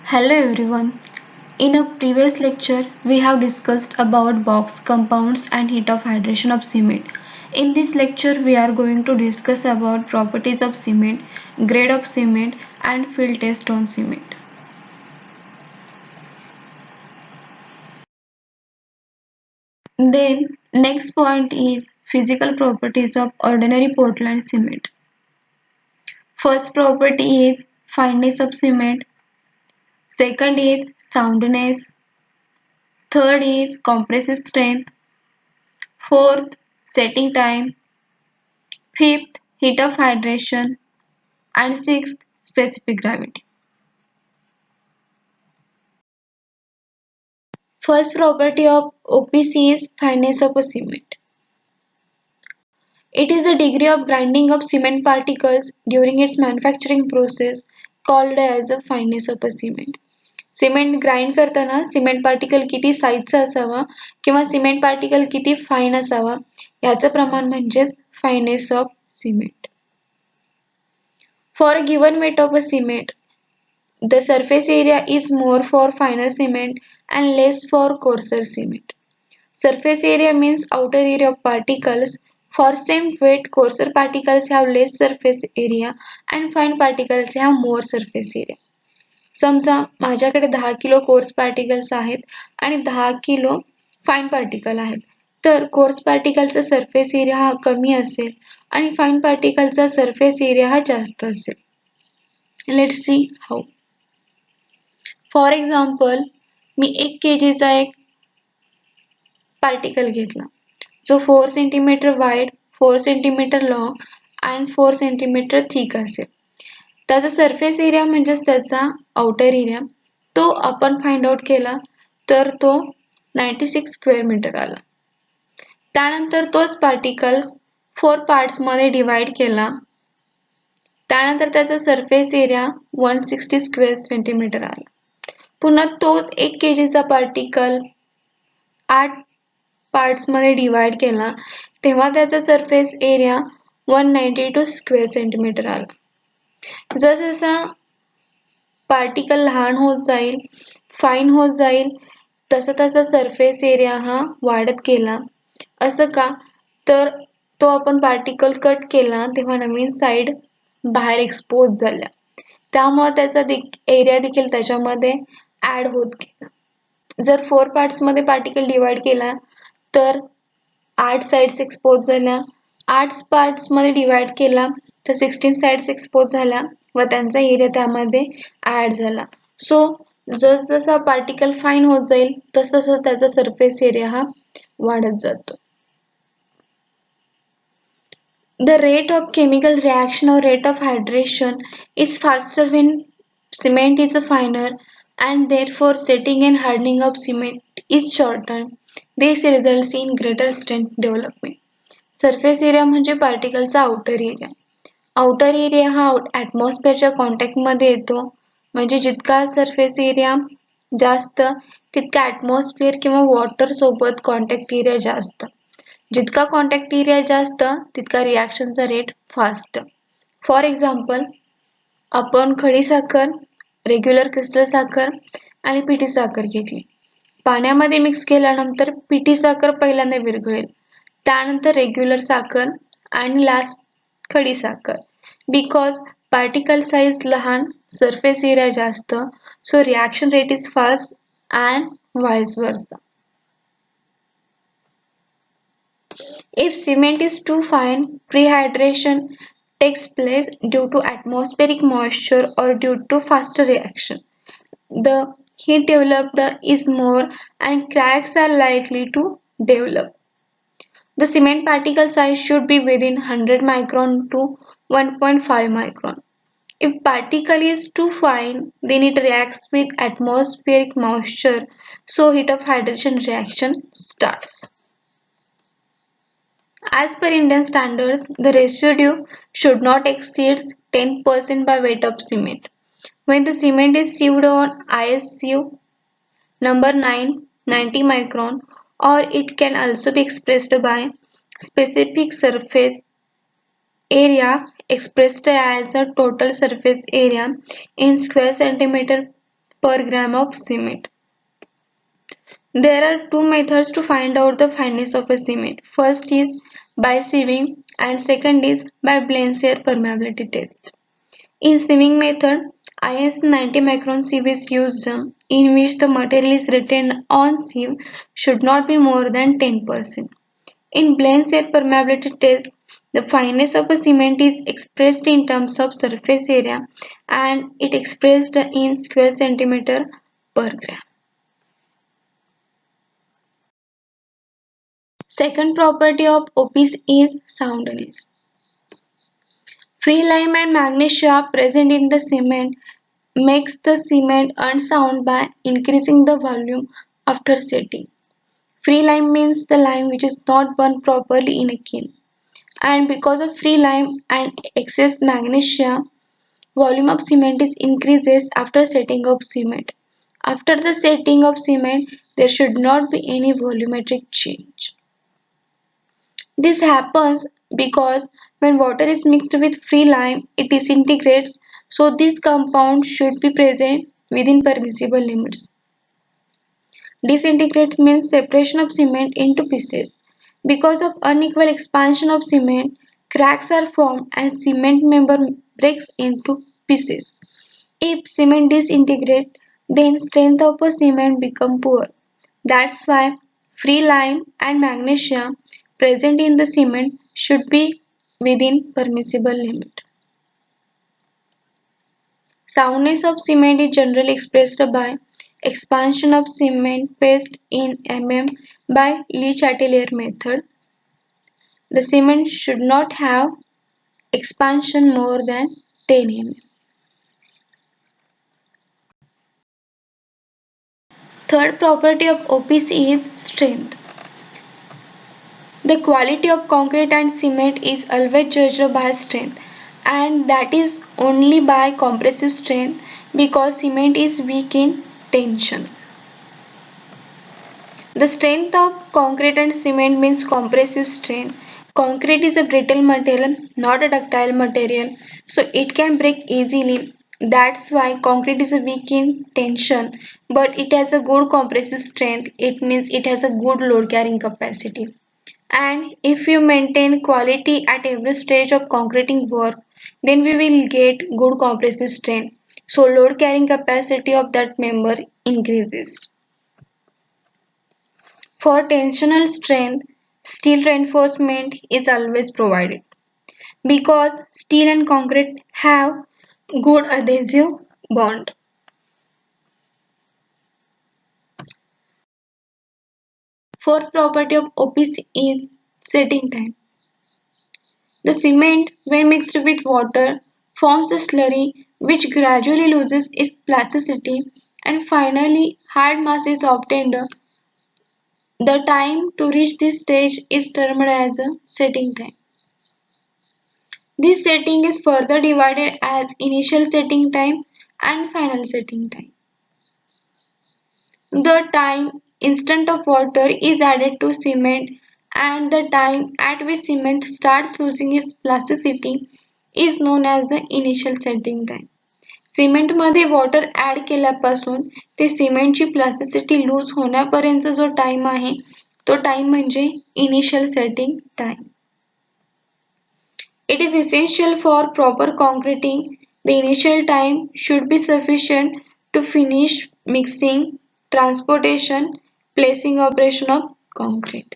Hello everyone. In a previous lecture, we have discussed about box compounds and heat of hydration of cement. In this lecture, we are going to discuss about properties of cement, grade of cement and field test on cement. Then next point is physical properties of ordinary Portland cement. First property is fineness of cement. Second is soundness. Third is compressive strength. Fourth, setting time. Fifth, heat of hydration. And sixth, specific gravity. First property of OPC is fineness of a cement. It is the degree of grinding of cement particles during its manufacturing process called as a fineness of a cement. Cement grind करताना cement particle किती साईजचा असावा किंवा cement particle किती fine असावा याचं प्रमाण म्हणजेच finance of cement. For a given weight of a cement, the surface area is more for finer cement and less for coarser cement. Surface area means outer area of particles. For same weight, coarser particles have less surface area and fine particles have more surface area. समजा माझ्याकडे 10 kilo course particles आहेत आणि 10 kilo fine particle आहेत. तर course पार्टिकलचा surface area हा कमी असेल आणि फाईन पार्टिकलचा सरफेस एरिया हा जास्त असेल. Let's see how. For example, मी 1 kgचा एक पार्टिकल घेतला जो 4 सेंटीमीटर वाईड, 4 सेंटीमीटर लॉंग आणि 4 सेंटीमीटर थिक असेल. त्याचा सरफेस एरिया म्हणजेच त्याचा आउटर एरिया तो आपण फाइंड आउट केला तर तो 96 स्क्वेअर मीटर आला. त्यानंतर तोच पार्टिकल्स 4 पार्ट्समध्ये डिवाइड केला. त्यानंतर त्याचा सरफेस एरिया 160 स्क्वेअर सेंटीमीटर आला. पुन्हा तोच 1 kgचा पार्टिकल 8 पार्ट्समध्ये डिवाइड केला तेव्हा त्याचा सरफेस एरिया 192 स्क्वेअर सेंटीमीटर आला. जसजसा पार्टिकल लहान होत जाईल, फाईन होत जाईल, तसा सरफेस एरिया हा वाढत गेला. असं का? तर तो आपण पार्टिकल कट केला तेव्हा नवीन साईड बाहेर एक्सपोज झाल्या. त्यामुळे त्याचा एरिया देखील त्याच्यामध्ये ॲड होत गेला. जर 4 पार्ट्समध्ये पार्टिकल डिवाइड केला तर 8 साइड्स एक्सपोज झाल्या. 8 पार्ट्समध्ये डिवाइड केला तर 16 साइड्स एक्सपोज झाल्या व त्यांचा एरिया त्यामध्ये ॲड झाला. सो जसजसा पार्टिकल फाईन होत जाईल तसं त्याचा सरफेस एरिया हा वाढत जातो. The rate of chemical reaction or rate of hydration is faster when cement is finer and therefore setting and hardening of cement is shortened. This results in greater strength development. Surface area म्हणजे पार्टिकलचा outer area. Outer area हा ॲटमॉस्फिअरच्या कॉन्टॅक्टमध्ये येतो. म्हणजे जितका surface area जास्त तितका atmosphere किंवा water सोबत कॉन्टॅक्ट एरिया जास्त. जितका कॉन्टॅक्ट एरिया जास्त तितका रिॲक्शनचा रेट फास्ट. फॉर एक्झाम्पल, आपण खडीसाखर, रेग्युलर क्रिस्टल साखर आणि पिठी साखर घेतली. पाण्यामध्ये मिक्स केल्यानंतर पिठी साखर पहिल्यांदा विरघळेल, त्यानंतर रेग्युलर साखर आणि लास्ट खडीसाखर. बिकॉज पार्टिकल साईज लहान, सरफेस एरिया जास्त, so reaction rate is fast and vice versa. If cement is too fine, prehydration takes place due to atmospheric moisture or due to faster reaction. The heat developed is more and cracks are likely to develop. The cement particle size should be within 100 micron to 1.5 micron. If particle is too fine, then it reacts with atmospheric moisture, so heat of hydration reaction starts. As per Indian standards, the residue should not exceed 10% by weight of cement. When the cement is sieved on ISU number 9, 90 micron, or it can also be expressed by specific surface area expressed as a total surface area in square centimeter per gram of cement. There are two methods to find out the fineness of a cement. First is by sieving and second is by Blaine-Sierre permeability test. In sieving method, IS 90 micron sieve is used in which the material is retained on sieve should not be more than 10%. In Blaine-Sierre permeability test, the fineness of a cement is expressed in terms of surface area and it expressed in square centimeter per gram. Second property of OPs is soundness. Free lime and magnesia present in the cement makes the cement unsound by increasing the volume after setting. Free lime means the lime which is not burned properly in a kiln. And because of free lime and excess magnesia, volume of cement is increases after setting of cement. After the setting of cement, there should not be any volumetric change. This happens because when water is mixed with free lime, it disintegrates, so this compound should be present within permissible limits. Disintegrate means separation of cement into pieces. Because of unequal expansion of cement, cracks are formed and cement member breaks into pieces. If cement disintegrates, then strength of a cement become poor. That's why free lime and magnesia present in the cement should be within permissible limit. Soundness of cement is generally expressed by expansion of cement paste in mm by Le Chatelier method. The cement should not have expansion more than 10 mm. Third property of OPC is strength. The quality of concrete and cement is always judged by strength, and that is only by compressive strength because cement is weak in tension. The strength of concrete and cement means compressive strength. Concrete is a brittle material, not a ductile material, so it can break easily. That's why concrete is weak in tension, but it has a good compressive strength. It means it has a good load carrying capacity. And if you maintain quality at every stage of concreting work, then we will get good compressive strength. So load carrying capacity of that member increases. For tensional strength, steel reinforcement is always provided because steel and concrete have good adhesive bond. Fourth property of OPC is setting time. The cement, when mixed with water, forms a slurry which gradually loses its plasticity and finally hard mass is obtained. The time to reach this stage is termed as a setting time. This setting is further divided as initial setting time and final setting time. The time instant of water is added to cement and the time at which cement starts losing its plasticity is known as the initial setting time. सिमेंटमध्ये water add केल्यापासून ते सिमेंटची plasticity loose होण्यापर्यंतचा जो time आहे तो time म्हणजे initial setting time. It is essential for proper concreting. The initial time should be sufficient to finish mixing, transportation, placing operation of concrete.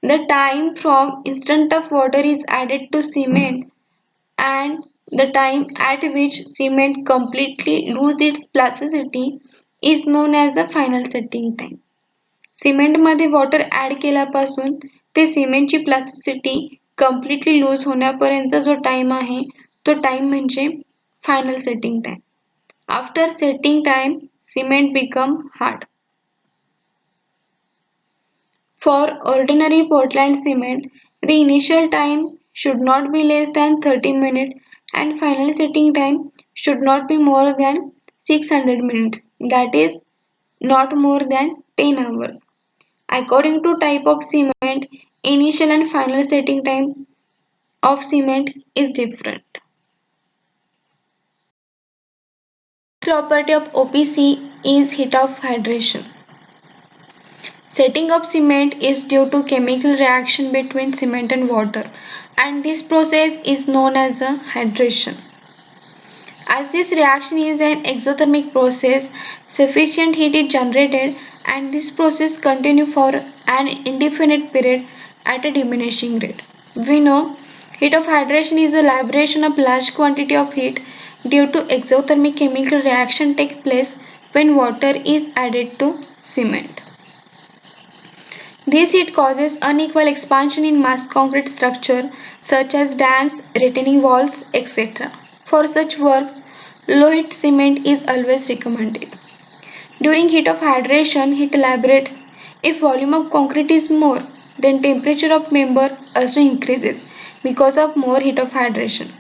The time from instant of water is added to cement and the time at which cement completely loses its plasticity is known as the final setting time. सिमेंटमध्ये water add केल्यापासून ते सिमेंटची plasticity completely loose होण्यापर्यंतचा जो time आहे तो time म्हणजे final setting time. After setting time cement become hard. For ordinary Portland cement, the initial time should not be less than 30 minutes and final setting time should not be more than 600 minutes, that is not more than 10 hours. According to type of cement, initial and final setting time of cement is different. Property of OPC is heat of hydration. Setting of cement is due to chemical reaction between cement and water, and this process is known as a hydration. As this reaction is an exothermic process, sufficient heat is generated and this process continues for an indefinite period at a diminishing rate. We know heat of hydration is the liberation of large quantity of heat due to exothermic chemical reaction take place when water is added to cement. This heat causes unequal expansion in mass concrete structure such as dams, retaining walls, etc. For such works, low heat cement is always recommended. During heat of hydration, heat elaborates. If volume of concrete is more, then temperature of member also increases because of more heat of hydration.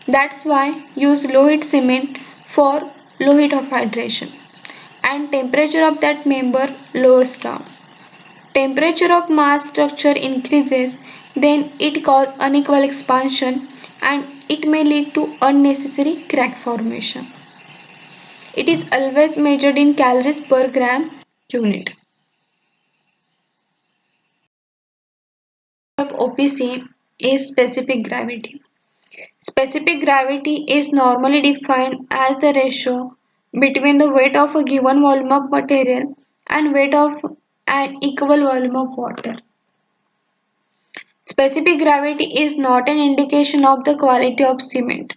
That's why use low heat cement for low heat of hydration and temperature of that member lowers down. Temperature of mass structure increases, then it causes unequal expansion and it may lead to unnecessary crack formation. It is always measured in calories per gram unit. Of OPC is specific gravity. Specific gravity is normally defined as the ratio between the weight of a given volume of material and weight of an equal volume of water. Specific gravity is not an indication of the quality of cement.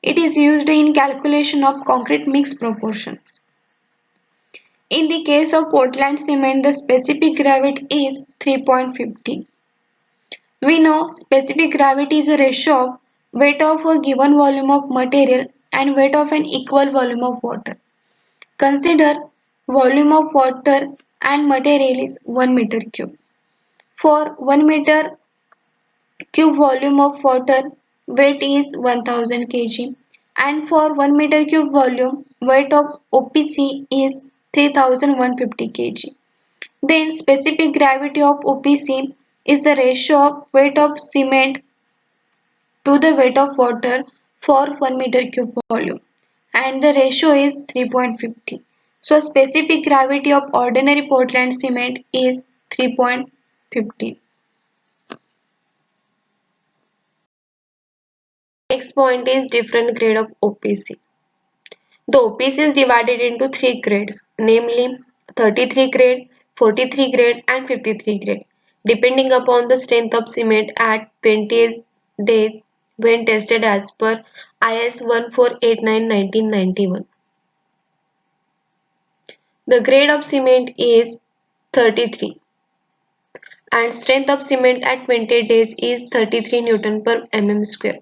It is used in calculation of concrete mix proportions. In the case of Portland cement, the specific gravity is 3.50. We know specific gravity is a ratio of weight of a given volume of material and weight of an equal volume of water. Consider volume of water and material is 1 meter cube. For 1 meter cube volume of water, weight is 1000 kg, and for 1 meter cube volume, weight of OPC is 3150 kg. Then specific gravity of OPC is the ratio of weight of cement to the weight of water for 1 meter cube volume, and the ratio is 3.50. So specific gravity of ordinary Portland cement is 3.50. Next point is different grade of OPC. The OPC is divided into three grades, namely 33 grade, 43 grade and 53 grade, depending upon the strength of cement at 20 days when tested as per IS 1489-1991. The grade of cement is 33 and strength of cement at 20 days is 33 Newton per mm square.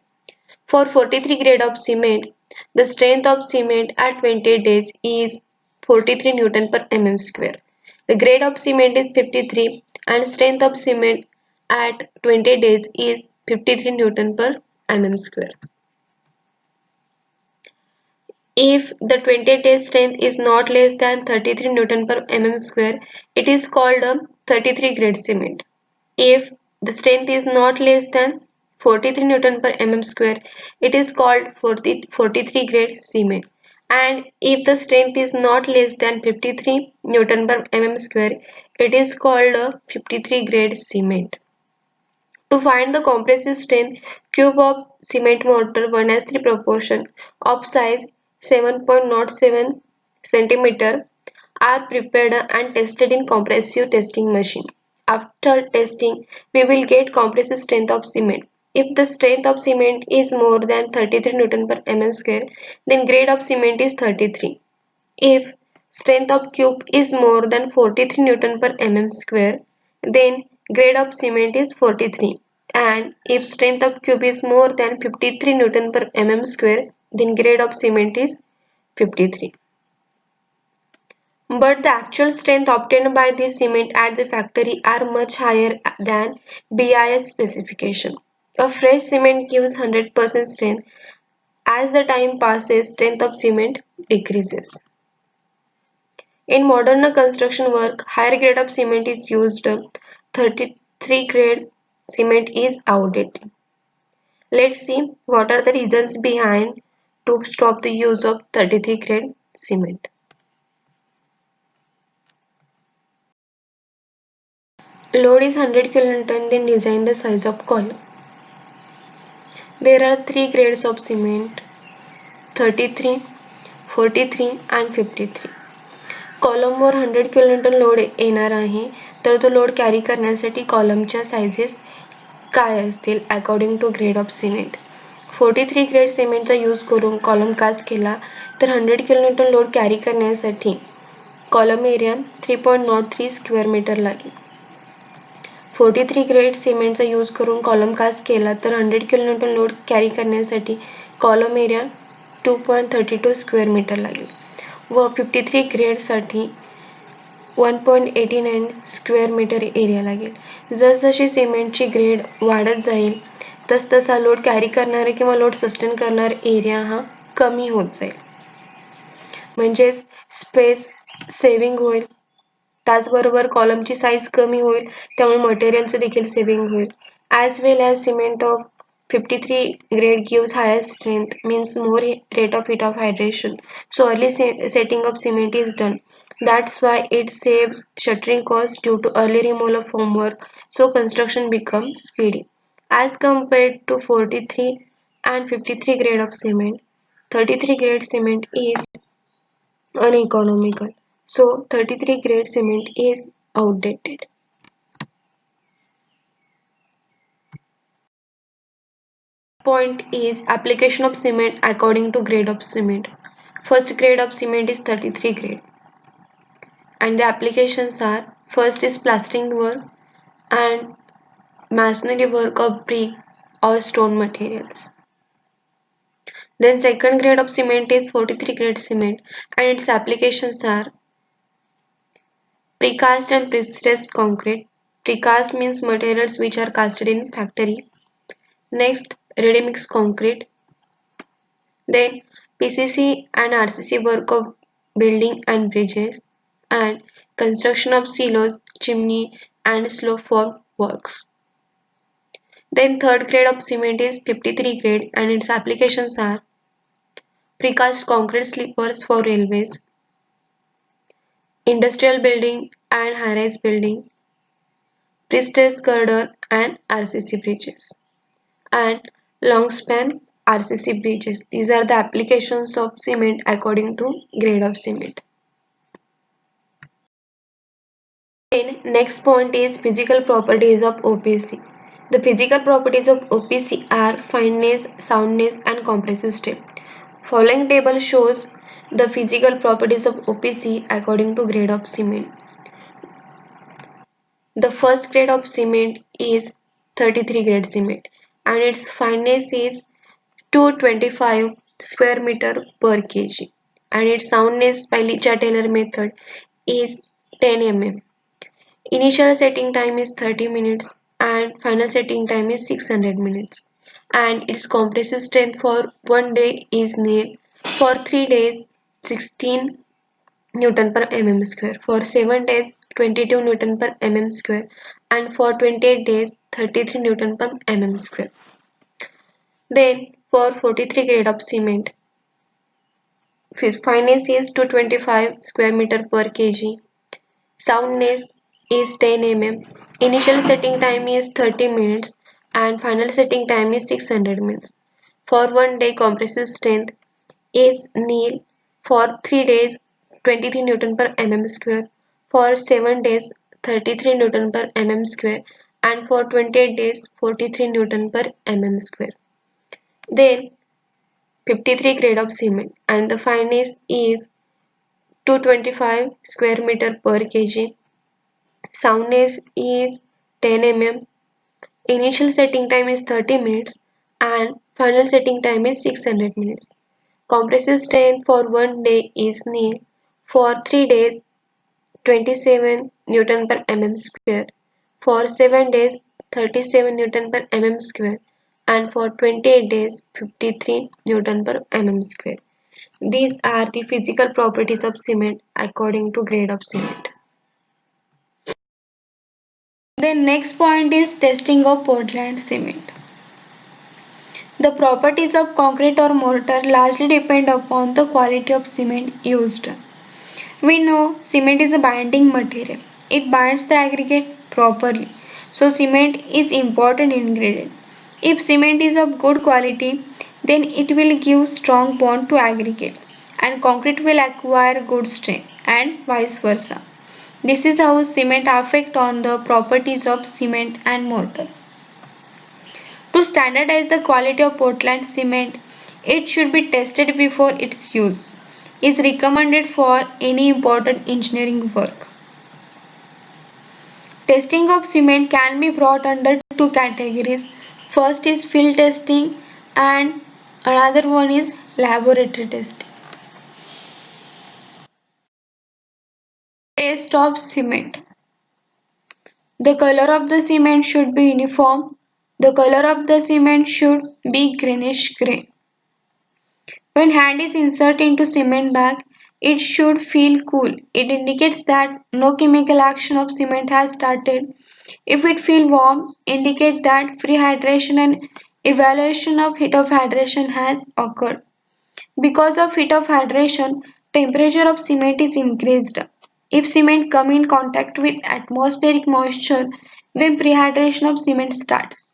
For 43 grade of cement, the strength of cement at 20 days is 43 Newton per mm square. The grade of cement is 53 and strength of cement at 20 days is 53 Newton per mm square. If the 20 days strength is not less than 33 Newton per mm square, it is called a 33 grade cement. If the strength is not less than 43 Newton per mm square, it is called 43 grade cement. And if the strength is not less than 53 Newton per mm square, it is called a 53 grade cement. To find the compressive strength, cube of cement mortar 1:3 proportion of size 7.07 cm are prepared and tested in compressive testing machine. After testing, we will get compressive strength of cement. If the strength of cement is more than 33 Newton per mm square, then grade of cement is 33. If strength of cube is more than 43 Newton per mm square, then grade of cement is 43. And if strength of cube is more than 53 Newton per mm square, then grade of cement is 53. But the actual strength obtained by this cement at the factory are much higher than BIS specification. A fresh cement gives 100% strength. As the time passes, strength of cement decreases. In modern construction work, higher grade of cement is used. 33 grade cement is outdated. Let's see what are the reasons behind to stop the use of 33 grade cement. Load is 100 kilonewton, then design the size of column. There are 3 grades of cement: 33, 43 and 53. कॉलमवर 100 kilonewton load येणार आहे, तर तो load carry करण्यासाठी कॉलमच्या sizes काय असतील according to grade of cement. 43 grade सिमेंटचा use करून column cast केला तर 100 किलोन्यूटन लोड कॅरी करण्यासाठी कॉलम एरिया 3.03 स्क्वेअर मीटर लागेल. 43 ग्रेड सिमेंटचा यूज करून कॉलम कास्ट केला तर 100 किलोन्यूटन लोड कॅरी करण्यासाठी कॉलम एरिया 2.32 स्क्वेअर मीटर लागेल व 53 ग्रेडसाठी 1.89 स्क्वेअर मीटर एरिया लागेल. जसजशी सिमेंटची ग्रेड वाढत जाईल तसतसा लोड कॅरी करणारे किंवा लोड सस्टेन करणारा एरिया हा कमी होत जाईल. म्हणजेच स्पेस सेव्हिंग होईल. त्याचबरोबर कॉलमची साईज कमी होईल, त्यामुळे मटेरियलचं देखील सेव्हिंग होईल. As well as cement of 53 grade gives higher strength, means more rate of heat of hydration. So early setting of cement is done. That's why it saves shuttering cost due to early removal of formwork. So construction becomes speedy. As compared to 43 and 53 grade of cement, 33 grade cement is uneconomical. So 33 grade cement is outdated. Point is application of cement according to grade of cement. First grade of cement is 33 grade and the applications are: first is plastering work and masonry work of brick or stone materials. Then second grade of cement is 43 grade cement and its applications are precast and prestressed concrete. Precast means materials which are casted in factory. Next, ready mix concrete. Then PCC and RCC work of building and bridges and construction of silos, chimney and slope form works. Then third grade of cement is 53 grade and its applications are precast concrete sleepers for railways, industrial building and high-rise building, prestressed girder and RCC bridges, and long span RCC bridges. These are the applications of cement according to grade of cement. Then next point is physical properties of OPC. The physical properties of OPC are fineness, soundness and compressive strength. Following table shows the physical properties of OPC according to grade of cement. The first grade of cement is 33 grade cement and its fineness is 225 square meter per kg and its soundness by Licha-Taylor method is 10 mm. Initial setting time is 30 minutes and final setting time is 600 minutes and its compressive strength for 1 day is nil. For 3 days 16 Newton per mm square, for 7 days 22 Newton per mm square and for 28 days 33 Newton per mm square. Then for 43 grade of cement, fineness is 225 square meter per kg, soundness is 10 mm, initial setting time is 30 minutes and final setting time is 600 minutes. For 1 day compressive strength is nil, for 3 days 23 Newton per mm square, for 7 days 33 Newton per mm square and for 28 days 43 Newton per mm square. Then 53 grade of cement and the fineness is 225 square meter per kg, soundness is 10 mm, initial setting time is 30 minutes and final setting time is 600 minutes. Compressive strength for 1 day is nil, for 3 days 27 Newton per mm square, for 7 days 37 Newton per mm square and for 28 days 53 Newton per mm square. These are the physical properties of cement according to grade of cement. The next point is testing of Portland cement. The properties of concrete or mortar largely depend upon the quality of cement used. We know cement is a binding material. It binds the aggregate properly. So cement is important ingredient. If cement is of good quality, then it will give strong bond to aggregate and concrete will acquire good strength and vice versa. This is how cement affect on the properties of cement and mortar. To standardize the quality of Portland cement, it should be tested before its use. Is recommended for any important engineering work. Testing of cement can be brought under two categories. First is field testing and another one is laboratory testing. Taste of cement. The color of the cement should be uniform. The color of the cement should be greenish gray. When hand is inserted into cement bag, it should feel cool. It indicates that no chemical action of cement has started. If it feels warm, indicate that prehydration and evaluation of heat of hydration has occurred. Because of heat of hydration, temperature of cement is increased. If cement come in contact with atmospheric moisture, then prehydration of cement starts.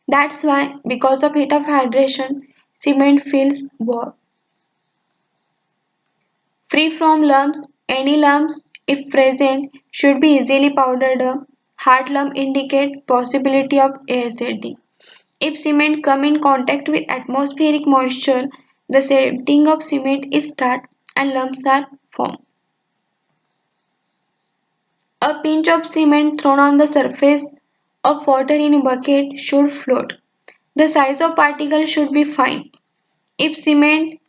That's why, because of heat of hydration, cement feels warm. Free from lumps, any lumps, if present, should be easily powdered. Hard lump indicate possibility of acidity. If cement come in contact with atmospheric moisture, the setting of cement is start and lumps are formed. A pinch of cement thrown on the surface of water in a bucket should float. The size of particle should be fine. If cement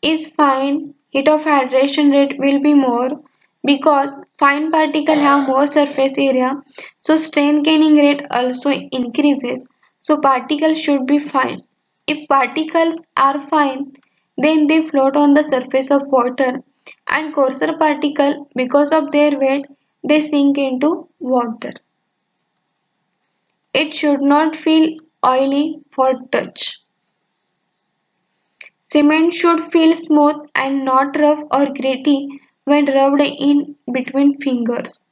is fine, heat of hydration rate will be more because fine particles have more surface area, so strain gaining rate also increases, so particles should be fine. If particles are fine, then they float on the surface of water and coarser particles, because of their weight, they sink into water. It should not feel oily for touch. Cement should feel smooth and not rough or gritty when rubbed in between fingers.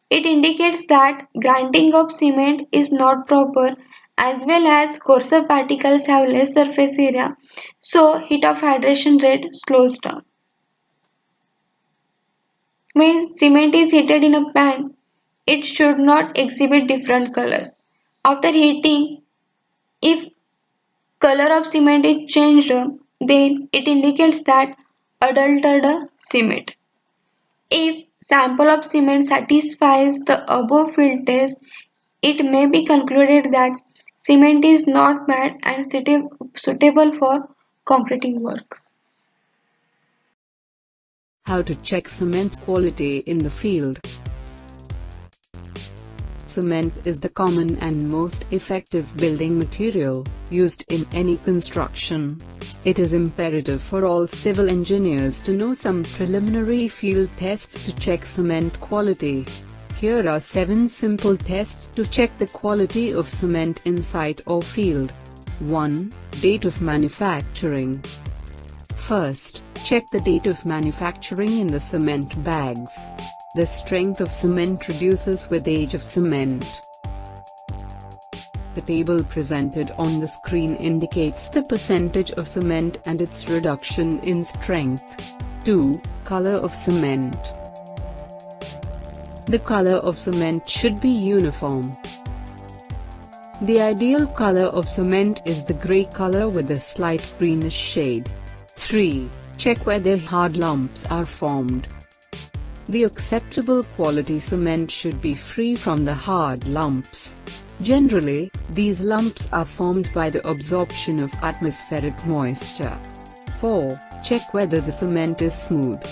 It indicates that grinding of cement is not proper, as well as coarser particles have less surface area, so heat of hydration rate slows down. When cement is heated in a pan, it should not exhibit different colors. After heating, if color of cement is changed, then it indicates that adulterated cement. If sample of cement satisfies the above field test, it may be concluded that cement is not bad and suitable for concreting work. How to check cement quality in the field. Cement is the common and most effective building material used in any construction. It is imperative for all civil engineers to know some preliminary field tests to check cement quality. Here are 7 simple tests to check the quality of cement in site or field. 1. Date of manufacturing. First, check the date of manufacturing in the cement bags. The strength of cement reduces with age of cement. The table presented on the screen indicates the percentage of cement and its reduction in strength. 2. Color of cement. The color of cement should be uniform. The ideal color of cement is the gray color with a slight greenish shade. 3. Check whether hard lumps are formed. The acceptable quality cement should be free from the hard lumps. Generally, these lumps are formed by the absorption of atmospheric moisture. 4. Check whether the cement is smooth.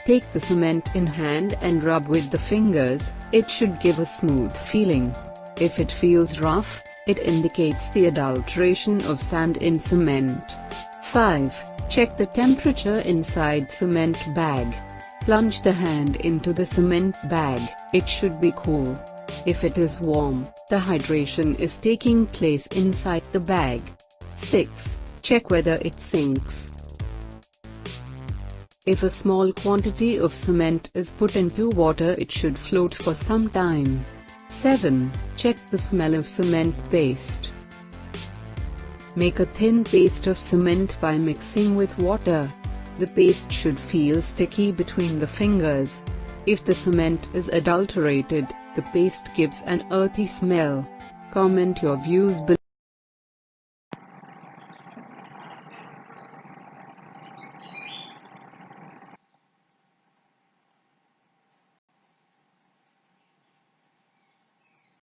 Take the cement in hand and rub with the fingers, it should give a smooth feeling. If it feels rough, it indicates the adulteration of sand in cement. 5. Check the temperature inside cement bag. Plunge the hand into the cement bag, it should be cool. If it is warm, the hydration is taking place inside the bag. 6. Check whether it sinks. If a small quantity of cement is put into water, it should float for some time. 7. Check the smell of cement paste. Make a thin paste of cement by mixing with water. The paste should feel sticky between the fingers. If the cement is adulterated, the paste gives an earthy smell. Comment your views below.